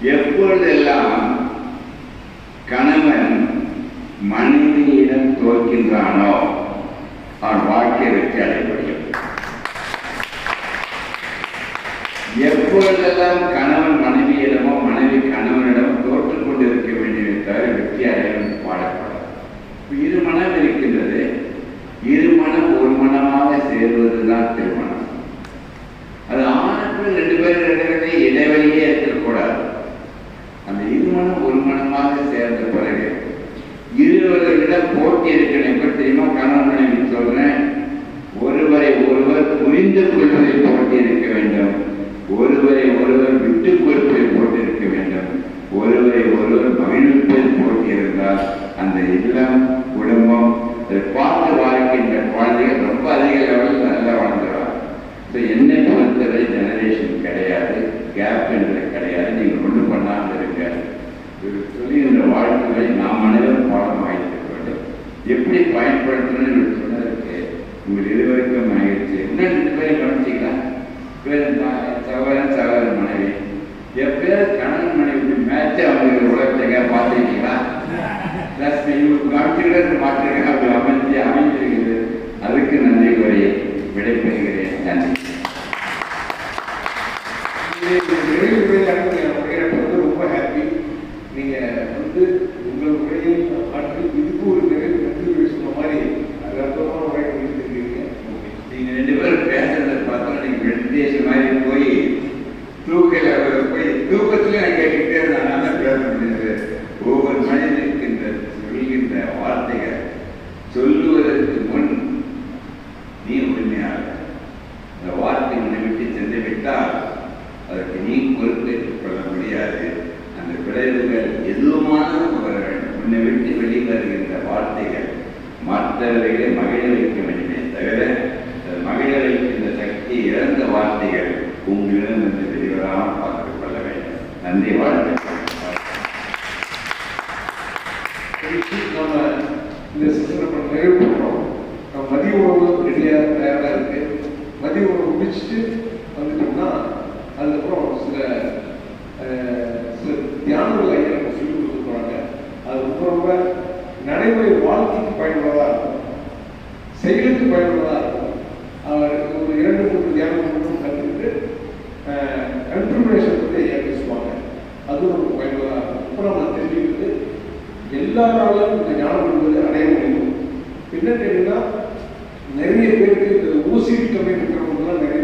எப்பொழுதெல்லாம் கணவன் மனைவியிடம் தோற்கின்றானோ அவன் வாழ்க்கை வெற்றி அடைய முடியும். எப்பொழுதெல்லாம் கணவன் மனைவியிடமோ மனைவி கணவனிடம் தோற்றுக் கொண்டிருக்க வேண்டியதை தவிர வெற்றி அடைய பாடப்படும். இருமணம் இருக்கின்றது. இருமணம் ஒரு மனமாக சேர்வதுதான் திருமணம். அது ஆணுக்கு ரெண்டு பேரும் இடைவெளியே இருக்கக்கூடாது. அந்த இருமணம் ஒரு மனமாக சேர்ந்த பிறகு இருவரிடம் போட்டி இருக்கணும். எப்படி தெரியுமா? கணவன் மனைவி சொல்றேன், ஒருவரை ஒருவர் புரிந்து கொள்வதை போட்டி இருக்க வேண்டும், ஒருவரை ஒருவர் விட்டுக் கொடுப்பதை போட்டி இருக்க வேண்டும், ஒருவரை ஒருவர் மகிழ்விப்பதில் போட்டி இருந்தால் அந்த இல்லம் குடும்பம் பார்த்து வாழ்க்கின்ற குழந்தைகள் ரொம்ப அதிக லெவலில் நல்லா வாழ்ந்துருவாங்க. என்னை பொறுத்தவரை ஜெனரேஷன் கிடையாது, கேப் என்பது கிடையாது. நீங்கள் ஒன்றும் பண்ணாமல் இருக்க சொல்லி இந்த வாழ்க்கைகளை நாம் அனைவரும் பாடம் வாய்க்க வேண்டும். எப்படி பயன்படுத்தணும்னு சொன்னதற்கு உங்கள் இருவருக்கும் மகிழ்ச்சி. இன்னும் ரெண்டு பேரும் கவனிச்சிக்கலாம். சகோதரன் சகோதரன் மனைவி எப்பயாவது கணவன் மனைவி மேட்சை அவங்க உலகத்தை பார்த்துருக்கீங்களா? கவனிச்சுக்கிட்டு மாற்றிருக்கேன். அப்படி அமைஞ்சிருக்குது. அதுக்கு நன்றி கூறி விடைபெறுகிறேன். நன்றி. ரொம்ப ஹாப்பி. நீங்க உங்கள் உரையில் மாற்றி இதுக்கு ஒரு நன்றி சொன்ன மாதிரி அற்புதமான உரை கொடுத்துருக்கீங்க. நீங்க ரெண்டு பேரும் பேசுறதை பார்த்தா நீங்க மெடிடேஷன் மாதிரி போய் தூக்கத்துல நான் கேட்டுக்கிட்டே இருந்தாங்க பேச முடியாது. ஒவ்வொரு மனிதனுக்கு இந்த சொல்கின்ற வார்த்தைகள் சொல்லுவதற்கு முன் நீ உண்மையாக இந்த வார்த்தை உன்னை விட்டு சென்று விட்டால் அதற்கு நீ பொறுப்பேற்றுக் கொள்ள முடியாது. அந்த விளைவுகள் எதுவுமானாலும் வர வேண்டும். உன்னை விட்டு வெளிவருகின்ற வார்த்தைகள் மற்றவர்களை மகிழ வைக்க வேண்டுமே தவிர மகிழ வைக்கின்ற சக்தி இழந்த வார்த்தைகள் உங்களிடம் இருந்து வெளிவராமல் பார்த்துக் கொள்ள வேண்டும். நன்றி. வாழ்த்து. நம்ம இந்த சிஸ்டம் நிறைவு பண்ணுறோம். மதிய உணவு ரெடியாக தயாராக இருக்கு. மதிய உணவு முடிச்சுட்டு வந்துட்டோம்னா அதுக்கப்புறம் சில தியானங்கள் ஐயா நம்ம சொல்லி கொடுத்து போகிறாங்க. அது ரொம்ப ரொம்ப நடைமுறை வாழ்க்கைக்கு பயனுள்ளதாக இருக்கும், செயலுக்கு பயனுள்ளதாக இருக்கும். அவர் ஒரு 2-3 தியானம் மட்டும் கற்றுக்கிட்டு கன்ஃபர்மேஷன் பற்றி ஐயா பேசுவாங்க. அதுவும் நமக்கு பயனுள்ளதாக இருக்கும். இப்போ நம்ம தெரிஞ்சுக்கிட்டு எல்லாராலும் இந்த ஞானம் என்பது அடைய முடியும். என்ன கேட்டீங்கன்னா நிறைய பேருக்கு இந்த ஊசி கம்மி இருக்கிறவங்கலாம் நிறைய